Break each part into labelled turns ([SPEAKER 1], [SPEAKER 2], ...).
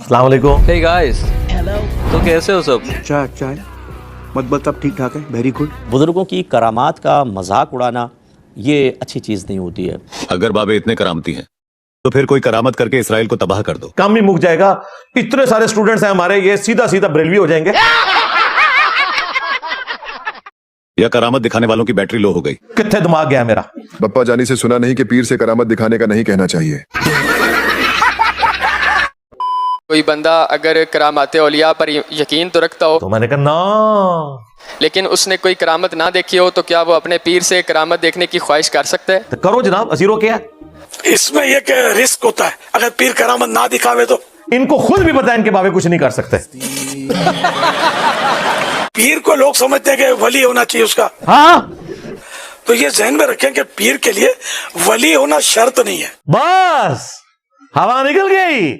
[SPEAKER 1] अस्सलाम वालेकुम।
[SPEAKER 2] Hey guys, तो कैसे हो सब?
[SPEAKER 3] अच्छा है, मत अब ठीक ठाक है, वेरी गुड।
[SPEAKER 4] बुजुर्गों की करामात का मजाक उड़ाना ये अच्छी चीज़ नहीं होती है।
[SPEAKER 5] अगर बाबे इतने करामती हैं तो फिर कोई करामत करके इसराइल को तबाह कर दो।
[SPEAKER 1] काम ही मुक जाएगा। इतने सारे स्टूडेंट्स हैं हमारे, ये सीधा सीधा बरेलवी हो जाएंगे।
[SPEAKER 5] या करामत दिखाने वालों की बैटरी लो हो गई।
[SPEAKER 1] कितने दिमाग गया मेरा।
[SPEAKER 6] बप्पा जानी से सुना नहीं कि पीर से करामत दिखाने का नहीं कहना चाहिए।
[SPEAKER 2] कोई बंदा अगर करामात औलिया पर यकीन तो रखता हो,
[SPEAKER 1] तो मैंने कहा ना,
[SPEAKER 2] लेकिन उसने कोई करामत ना देखी हो, तो क्या वो अपने पीर से करामत देखने की ख्वाहिश कर सकता है?
[SPEAKER 1] तो करो जनाब, असीरो क्या है?
[SPEAKER 7] इसमें एक रिस्क होता है, अगर पीर करामत ना दिखावे तो
[SPEAKER 1] इनको खुद भी पता है इनके बाबे कुछ नहीं कर सकते।
[SPEAKER 7] पीर को लोग समझते हैं कि वली होना चाहिए उसका।
[SPEAKER 1] हाँ,
[SPEAKER 7] तो ये जहन में रखें कि पीर के लिए वली होना शर्त नहीं है।
[SPEAKER 1] बस हवा निकल गई।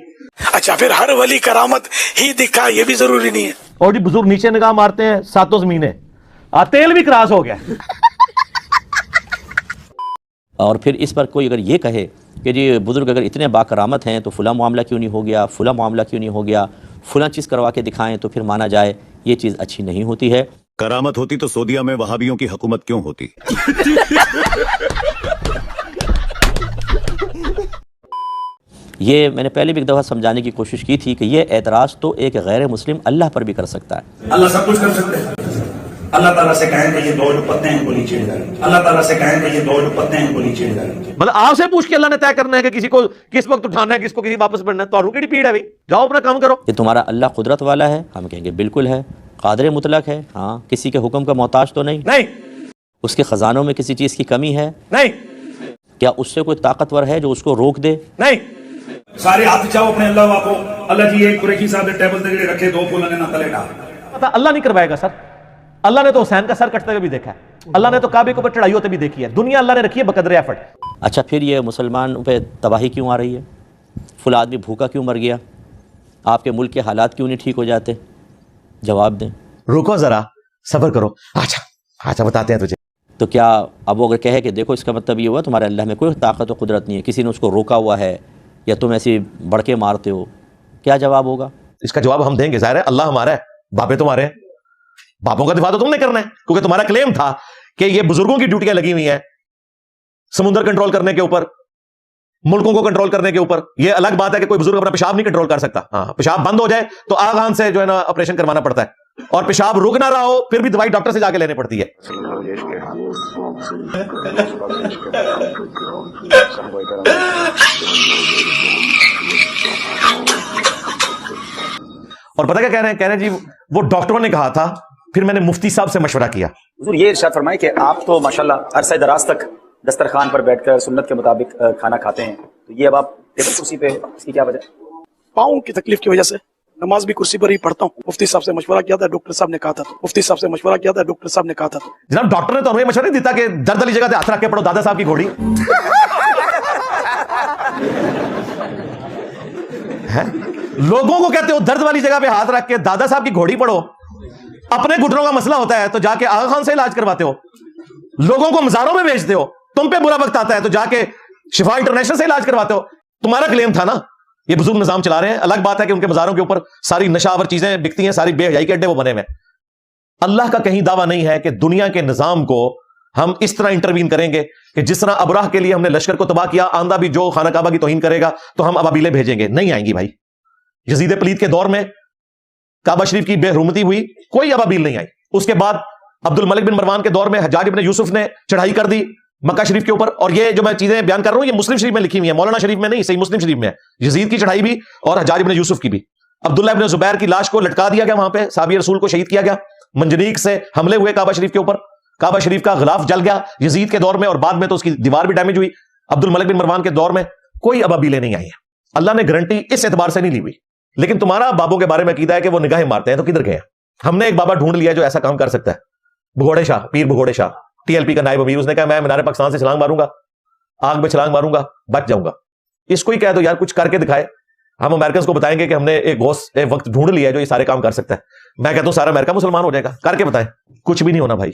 [SPEAKER 7] अच्छा, फिर हर वली करामत ही दिखा ये भी जरूरी नहीं है।
[SPEAKER 1] और जी बुजुर्ग नीचे निगाह मारते हैं, सातों जमीने तेल भी क्रॉस हो गया।
[SPEAKER 4] और फिर इस पर कोई अगर ये कहे कि जी बुजुर्ग अगर इतने बाकरामत हैं तो फुला मामला क्यों नहीं हो गया, फुला मामला क्यों नहीं हो गया, फुला चीज़ करवा के दिखाएं तो फिर माना जाए, ये चीज़ अच्छी नहीं होती है।
[SPEAKER 5] करामत होती तो सऊदीया में वहाबियों की हुकूमत क्यों होती।
[SPEAKER 4] ये मैंने पहले भी एक दफ़ा समझाने की कोशिश की थी कि ये एतराज़ तो एक गैर मुस्लिम अल्लाह पर भी कर सकता है।
[SPEAKER 8] अल्लाह सब कुछ कर सकते हैं। अल्लाह ताला से कहें कि ये दो पत्ते हैं, गोली चीड़ डालें। अल्लाह ताला से कहें कि ये दो पत्ते हैं, गोली चीड़ डालें।
[SPEAKER 1] मतलब आपसे पूछ के अल्लाह ने तय करना है कि किसी को किस वक्त उठाना है, किसको किसी वापस पढ़ना है। तो की पीड़ है भाई, जाओ अपना काम करो।
[SPEAKER 4] कि तुम्हारा अल्लाह कुदरत वाला है, हम कहेंगे बिल्कुल है। कादिर मुतलक है, हाँ, किसी के हुक्म का मोहताज तो नहीं। उसके खजानों में किसी चीज़ की कमी है
[SPEAKER 1] नहीं।
[SPEAKER 4] क्या उससे कोई ताकतवर है जो उसको रोक दे?
[SPEAKER 1] नहीं।
[SPEAKER 8] सारे हाथ चाहो अपने अल्लाह को, अल्लाह जी एक कुरैशी साहब ने टेबल ते रखे, दो फूल ने ना तले डाल।
[SPEAKER 1] पता अल्लाह नहीं करवाएगा सर। अल्लाह ने तो हुसैन का सर कटते हुए भी देखा है। अल्लाह ने तो काबे के ऊपर चढ़ाई होते भी देखी है। दुनिया अल्लाह ने रखी है बकदर एफर्ट।
[SPEAKER 4] अच्छा, फिर ये मुसलमान पे तबाही क्यों आ रही है? फुल आदमी भूखा क्यों मर गया? आपके मुल्क के हालात क्यों नहीं ठीक हो जाते? जवाब दें।
[SPEAKER 1] रुको जरा, सब्र करो। अच्छा बताते हैं तुझे।
[SPEAKER 4] तो क्या अब वो अगर कहे कि देखो इसका मतलब ये हुआ तुम्हारे अल्लाह में कोई ताकत और कुदरत नहीं है, किसी ने उसको रोका हुआ है, या तुम ऐसे बढ़के मारते हो, क्या जवाब होगा?
[SPEAKER 1] इसका जवाब हम देंगे। जाहिर है अल्लाह हमारा है, बाबे तुम्हारे हैं। बापों का दिफा तो तुमने करना है, क्योंकि तुम्हारा क्लेम था कि ये बुजुर्गों की ड्यूटियां लगी हुई हैं समुद्र कंट्रोल करने के ऊपर, मुल्कों को कंट्रोल करने के ऊपर। ये अलग बात है कि कोई बुजुर्ग अपना पेशाब नहीं कंट्रोल कर सकता। हाँ, पेशाब बंद हो जाए तो आगान से जो है ना ऑपरेशन करवाना पड़ता है, और पेशाब रुक ना रहा हो फिर भी दवाई डॉक्टर से जाके लेनी पड़ती है। और पता क्या कह रहे हैं जी, वो डॉक्टरों ने कहा था, फिर मैंने मुफ्ती साहब से मशवरा किया।
[SPEAKER 9] हुजूर ये इरशाद फरमाए कि आप तो माशाल्लाह अरसा दराज तक दस्तरखान पर बैठकर सुन्नत के मुताबिक खाना खाते हैं, तो ये अब आप टेबल कुर्सी पे, इसकी क्या वजह?
[SPEAKER 7] पाँव की तकलीफ की वजह से नमाज भी कुर्सी पर ही पढ़ता हूँ। मुफ्ती साहब से मशवरा किया था, डॉक्टर साहब ने कहा था। मुफ्ती साहब से मशवरा किया था, डॉक्टर साहब ने कहा था।
[SPEAKER 1] जनाब डॉक्टर ने तो हमें मशवरा नहीं देता कि दर्द वाली जगह पे हाथ रख के पढ़ो, दादा साहब की घोड़ी है। लोगों को कहते हो दर्द वाली जगह पे हाथ रख के दादा साहब की घोड़ी पढ़ो। अपने घुटनों का मसला होता है तो जाके आगा खान से इलाज करवाते हो। लोगों को मजारों में बेचते हो। तुम पे बुरा वक्त आता है तो जाके शिफा इंटरनेशनल से इलाज करवाते हो। तुम्हारा क्लेम था ना ये बुजुर्ग निजाम चला रहे हैं। अलग बात है कि उनके बाजारों के ऊपर सारी नशावर चीजें बिकती हैं, सारी बेहयाई के अड्डे वो बने हुए। अल्लाह का कहीं दावा नहीं है कि दुनिया के निजाम को हम इस तरह इंटरवीन करेंगे कि जिस तरह अबराह के लिए हमने लश्कर को तबाह किया, आंदा भी जो खाना काबा की तौहीन करेगा तो हम अबाबीलें भेजेंगे। नहीं आएंगी भाई। यजीद पलीद के दौर में काबा शरीफ की बेहरुमती हुई, कोई अबाबील नहीं आई। उसके बाद अब्दुल मलिक बिन मरवान के दौर में हज्जाज इब्न यूसुफ ने चढ़ाई कर दी मक्का शरीफ के ऊपर। और ये जो मैं चीजें बयान कर रहा हूं ये मुस्लिम शरीफ में लिखी हुई है, मौलाना शरीफ में नहीं, सही मुस्लिम शरीफ में है। यजीद की चढ़ाई भी और हज्जाज इब्न यूसुफ की भी। अब्दुल्ला इब्न जुबैर की लाश को लटका दिया गया, वहां पे साहबी रसूल को शहीद किया गया। मंजनीक से हमले हुए काबा शरीफ के ऊपर, काबा शरीफ का गिलाफ जल गया यजीद के दौर में, और बाद में तो उसकी दीवार भी डैमेज हुई। अब्दुल मलिक बिन मरवान के दौर में कोई अबाबीलें नहीं आई हैं। अल्लाह ने गारंटी इस एतबार से नहीं ली हुई। लेकिन तुम्हारा बाबों के बारे में कीदा है कि वो निगाहें मारते हैं, तो किधर गए? हमने एक बाबा ढूंढ लिया जो ऐसा काम कर सकता है, भगोड़े शाह, पीर भगोड़े शाह, टीएलपी का नायब अमीर। उसने कहा मैं मीनार पाकिस्तान से छलांग मारूंगा, आग में छलांग मारूंगा, बच जाऊंगा। इसको ही कह दो यार कुछ करके दिखाए। हम अमेरिकन को बताएंगे कि हमने एक वक्त ढूंढ लिया है जो ये सारे काम कर सकता है। मैं कहता हूं सारा अमेरिका मुसलमान हो जाएगा, करके बताएं। कुछ भी नहीं होना भाई।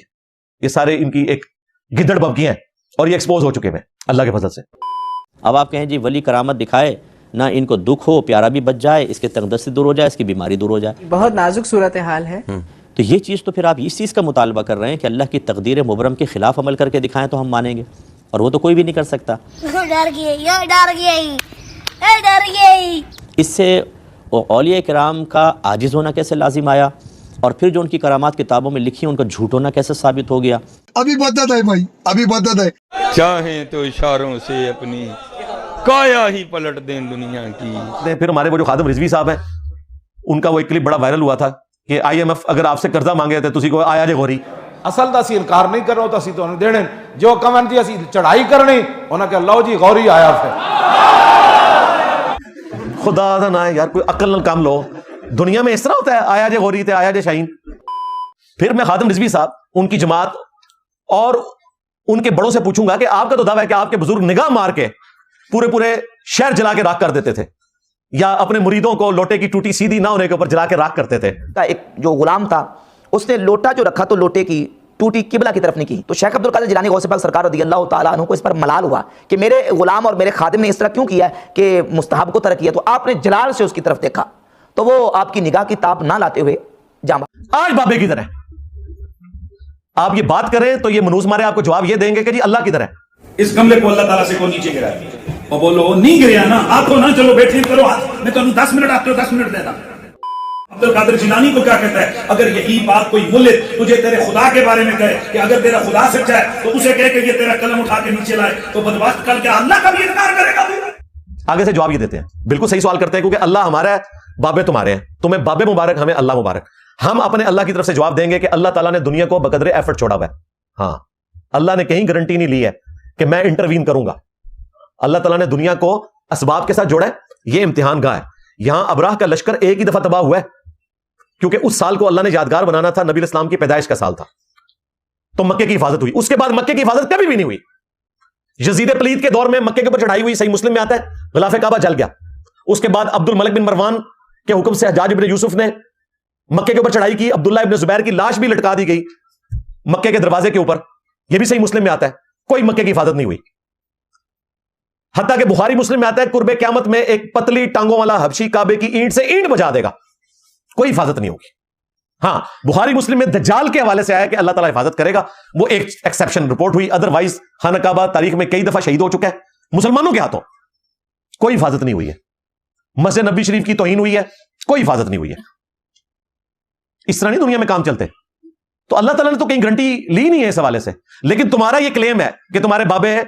[SPEAKER 1] ये सारे इनकी एक गिद्दड़ बबकियां हैं और ये एक्सपोज हो चुके हैं अल्लाह के फजल से।
[SPEAKER 4] अब आप कहें जी वली करामत दिखाए نہ ان کو دکھ ہو، پیارا بھی بچ جائے، اس کے تنگ دستی دور ہو جائے، اس کی بیماری دور ہو جائے.
[SPEAKER 10] بہت نازک صورتحال ہے.
[SPEAKER 4] تو یہ چیز تو پھر آپ اس چیز کا مطالبہ کر رہے ہیں کہ اللہ کی تقدیر مبرم کے خلاف عمل کر کے دکھائیں تو ہم مانیں گے، اور وہ تو کوئی بھی نہیں کر سکتا. اس سے اولیاء کرام کا عاجز ہونا کیسے لازم آیا، اور پھر جو ان کی کرامات کتابوں میں لکھی ان کا جھوٹ ہونا کیسے ثابت ہو گیا.
[SPEAKER 11] ابھی بدت ہے بھائی، ابھی بدت ہے.
[SPEAKER 12] چاہیں تو اشاروں سے اپنی کایا ہی پلٹ دیں دنیا کی.
[SPEAKER 1] پھر ہمارے وہ جو خادم رضوی صاحب ہیں، ان کا وہ ایک کلپ بڑا وائرل ہوا تھا کہ آئی ایم ایف اگر آپ سے قرضہ مانگے تھے تسی کو آیا جے غوری.
[SPEAKER 12] اصل دا سی انکار نہیں کرو تو اسی تو دینے جو کمن دی اسی چڑھائی کرنی انہاں کہ اللہ جی غوری آیا پھر.
[SPEAKER 1] خدا دا نہ ہے یار، کوئی عقل نال کام لو. دنیا میں اس طرح ہوتا ہے آیا جے غوری تے آیا جے شاہین. پھر میں خادم رضوی صاحب، ان کی جماعت اور ان کے بڑوں سے پوچھوں گا کہ آپ کا تو دعویٰ ہے کہ آپ کے بزرگ نگاہ مار کے پورے شہر جلا کے راکھ کر دیتے تھے، یا اپنے مریدوں کو لوٹے کی ٹوٹی سیدھی نہ ہونے کے اوپر جلا کے راکھ کرتے تھے.
[SPEAKER 9] ایک جو غلام تھا اس نے لوٹا جو رکھا تو لوٹے کی ٹوٹی قبلہ کی طرف نہیں کی. تو شیخ عبد القادر جیلانی غوث پاک سرکار رضی اللہ تعالیٰ عنہ کو اس پر ملال ہوا کہ میرے غلام اور میرے خادم نے اس طرح کیوں کیا ہے کہ مستحب کو ترک کیا. تو آپ نے جلال سے اس کی طرف دیکھا تو وہ آپ کی نگاہ کی تاب نہ لاتے ہوئے جامع.
[SPEAKER 1] آج بابے کی طرح آپ یہ بات کریں تو یہ منوس مارے آپ کو جواب یہ دیں گے کہ جی اللہ کی طرح.
[SPEAKER 8] اس گملے کو اللہ تعالیٰ سے کو نیچے گرا اور بولو وہ نہیں گریا نا، آنکھوں نہ چلو بیٹھے کرو، میں تو 10 منٹ آپ کو 10 منٹ دیتا. عبد القادر جیلانی کو کیا کہتا ہے، اگر یہی بات کوئی ملت تجھے تیرے خدا کے بارے میں کہے کہ اگر تیرا خدا سچا ہے تو اسے کہے کہ یہ تیرا قلم اٹھا کے نیچے لائے، تو بدبخت کل کیا اللہ کا بھی انکار کرے گا.
[SPEAKER 1] آگے سے جواب یہ دیتے ہیں، بالکل صحیح سوال کرتے ہیں کیونکہ اللہ ہمارا ہے، بابے تمہارے ہیں. تمہیں بابے مبارک، ہمیں اللہ مبارک. ہم اپنے اللہ کی طرف سے جواب دیں گے کہ اللہ تعالیٰ نے دنیا کو بقدر ایفرٹ چھوڑا ہوا ہے. ہاں، اللہ نے کہیں گارنٹی نہیں لی ہے کہ میں انٹروین کروں گا. اللہ تعالیٰ نے دنیا کو اسباب کے ساتھ جوڑا ہے. یہ امتحان گاہ ہے. یہاں ابراہ کا لشکر ایک ہی دفعہ تباہ ہوا ہے کیونکہ اس سال کو اللہ نے یادگار بنانا تھا، نبی اسلام کی پیدائش کا سال تھا، تو مکے کی حفاظت ہوئی. اس کے بعد مکے کی حفاظت کبھی بھی نہیں ہوئی. یزید پلید کے دور میں مکے کے اوپر چڑھائی ہوئی، صحیح مسلم میں آتا ہے، غلاف کعبہ جل گیا. اس کے بعد عبد الملک بن مروان کے حکم سے حجاج ابن یوسف نے مکے کے اوپر چڑھائی کی. عبداللہ ابن زبیر کی لاش بھی لٹکا دی گئی مکے کے دروازے کے اوپر، یہ بھی صحیح مسلم میں آتا ہے. کوئی مکے کی حفاظت نہیں ہوئی. حتیٰ کہ بخاری مسلم میں آتا ہے قرب قیامت میں ایک پتلی ٹانگوں والا حبشی کعبے کی اینٹ سے اینٹ بجا دے گا، کوئی حفاظت نہیں ہوگی. ہاں، بخاری مسلم میں دجال کے حوالے سے آیا کہ اللہ تعالیٰ حفاظت کرے گا، وہ ایک ایکسیپشن رپورٹ ہوئی. ادروائز خانہ کعبہ تاریخ میں کئی دفعہ شہید ہو چکا ہے مسلمانوں کے ہاتھوں، کوئی حفاظت نہیں ہوئی ہے. مسجد نبی شریف کی توہین ہوئی ہے، کوئی حفاظت نہیں ہوئی ہے. اس طرح نہیں دنیا میں کام چلتے. تو اللہ تعالیٰ نے تو کہیں گارنٹی لی نہیں ہے اس حوالے سے. لیکن تمہارا یہ کلیم ہے کہ تمہارے بابے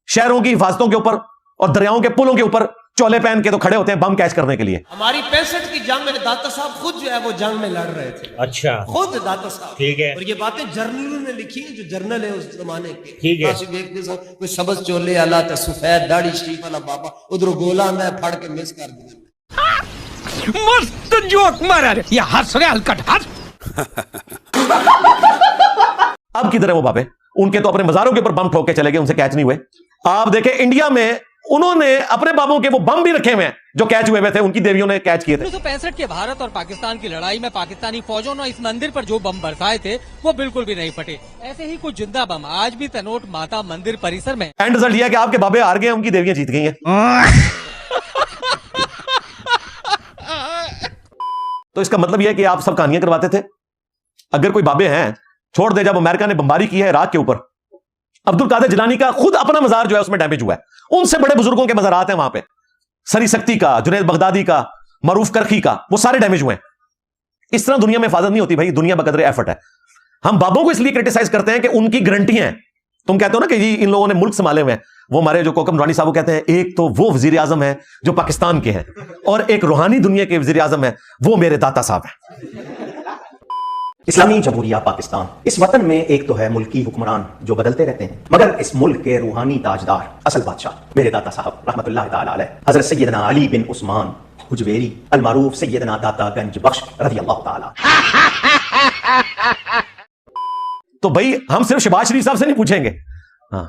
[SPEAKER 1] شہروں کی حفاظتوں کے اوپر اور دریاؤں کے پلوں کے اوپر چولے پہن کے تو کھڑے ہوتے ہیں بم کیچ کرنے کے لیے.
[SPEAKER 13] ہماری 65 کی جنگ میں داتا صاحب خود جو ہے وہ جنگ میں لڑ رہے تھے.
[SPEAKER 14] اچھا،
[SPEAKER 13] خود داتا صاحب.
[SPEAKER 14] ٹھیک ہے.
[SPEAKER 13] اور یہ باتیں جرنلوں نے لکھی ہیں، جو جرنل ہے اس زمانے کے.
[SPEAKER 14] ٹھیک ہے.
[SPEAKER 13] کوئی سبز چولے اللہ تے سفید داڑھی شریف والا بابا ادھر گولا آندا ہے پھڑ کے مس کر دیا.
[SPEAKER 14] مست جوک مارا یہ ہنس رہے ہلکٹ ہنس.
[SPEAKER 1] اب کدھر ہے وہ بابے؟ ان کے تو اپنے مزاروں کے اوپر بم ٹھوک کے چلے گئے، ان سے کیچ نہیں ہوئے. آپ دیکھیں انڈیا میں انہوں نے اپنے بابوں کے وہ بم بھی رکھے ہوئے ہیں جو کیچ ہوئے تھے، ان کی دیویوں نے کیچ کیے تھے.
[SPEAKER 15] 1965 کے بھارت اور پاکستان کی لڑائی میں پاکستانی فوجوں نے اس مندر پر جو بم برسائے تھے وہ بالکل بھی نہیں پھٹے. ایسے ہی کچھ زندہ بم آج بھی تنوٹ ماتا مندر پریسر میں.
[SPEAKER 1] اینڈ رزلٹ یہ کہ آپ کے بابے ہار گئے، ان کی دیویاں جیت گئی ہیں. تو اس کا مطلب یہ ہے کہ آپ سب کہانیاں کرواتے تھے. اگر کوئی بابے ہیں چھوڑ دے، جب امریکہ نے بمباری کی ہے عراق کے اوپر، عبد القادر جیلانی کا خود اپنا مزار جو ہے اس میں ڈیمیج ہوا ہے. ان سے بڑے بزرگوں کے مزارات ہیں وہاں پہ، سری سکتی کا، جنید بغدادی کا، معروف کرخی کا، وہ سارے ڈیمیج ہوئے ہیں. اس طرح دنیا میں حفاظت نہیں ہوتی بھائی، دنیا بقدر ایفرٹ ہے. ہم بابوں کو اس لیے کرٹیسائز کرتے ہیں کہ ان کی گارنٹیاں ہیں. تم کہتے ہو نا کہ جی ان لوگوں نے ملک سنبھالے ہوئے ہیں. وہ ہمارے جو کوکم رانی صاحب کہتے ہیں ایک تو وہ وزیر اعظم ہے جو پاکستان کے ہیں، اور ایک روحانی دنیا کے وزیر اعظم ہے وہ میرے داتا صاحب ہیں.
[SPEAKER 16] اسلامی جمہوریہ پاکستان، اس وطن میں ایک تو ہے ملکی حکمران جو بدلتے رہتے ہیں، مگر اس ملک کے روحانی تاجدار، اصل بادشاہ میرے داتا صاحب رحمت اللہ تعالی علیہ حضرت سیدنا علی بن عثمان حجویری المعروف سیدنا داتا گنج بخش رضی اللہ تعالی.
[SPEAKER 1] تو بھائی ہم صرف شہباز شریف صاحب سے نہیں پوچھیں گے، ہاں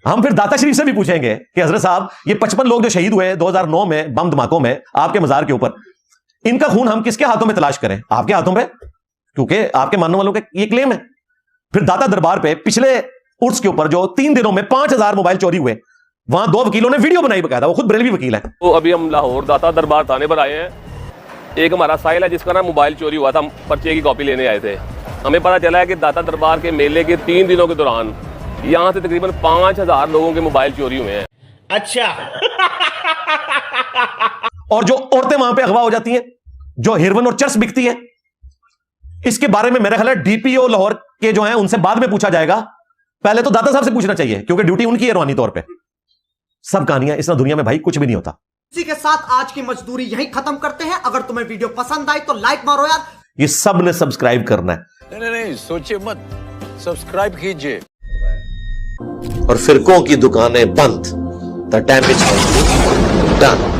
[SPEAKER 1] ہم پھر داتا شریف سے بھی پوچھیں گے کہ حضرت صاحب یہ 55 لوگ جو شہید ہوئے 2009 میں بم دھماکوں میں آپ کے مزار کے اوپر، ان کا خون ہم کس کے ہاتھوں میں تلاش کریں؟ آپ کے ہاتھوں پہ، کیونکہ آپ کے ماننے والوں کے یہ کلیم ہے. پھر داتا دربار پہ پچھلے عرس کے اوپر جو 3 دنوں میں 5000 موبائل چوری ہوئے، वहां 2 वकीलों ने वीडियो बनाई बकायदा, वो खुद बरेलवी वकील है।
[SPEAKER 10] तो अभी हम लाहौर दाता दरबार थाने पर आए हैं। एक हमारा साहिल है जिसका ना मोबाइल चोरी हुआ था, हम पर्चे की कॉपी लेने आए थे। हमें पता चला है कि दाता दरबार के मेले के 3 दिनों के दौरान यहाँ से तकरीबन 5000 लोगों के मोबाइल चोरी हुए हैं।
[SPEAKER 14] अच्छा।
[SPEAKER 1] और जो औरतें वहां पे अगवा हो जाती हैं, जो हेरोइन और चर्स बिकती है, इसके बारे में मेरा ख्याल है डीपीओ लाहौर के जो हैं उनसे बाद में पूछा जाएगा। पहले तो दाता साहब से पूछना चाहिए, क्योंकि ड्यूटी उनकी है रूहानी तौर पे। सब कहानियां इस दुनिया में भाई कुछ भी नहीं होता।
[SPEAKER 17] इसी के साथ आज की मजदूरी यहीं खत्म करते हैं। अगर तुम्हें वीडियो पसंद आई तो लाइक मारो यार।
[SPEAKER 1] ये सब ने सब्सक्राइब करना है।
[SPEAKER 18] नहीं सोचिए मत, सब्सक्राइब कीजिए।
[SPEAKER 19] और फिरकों की दुकानें बंद। The damage has been done.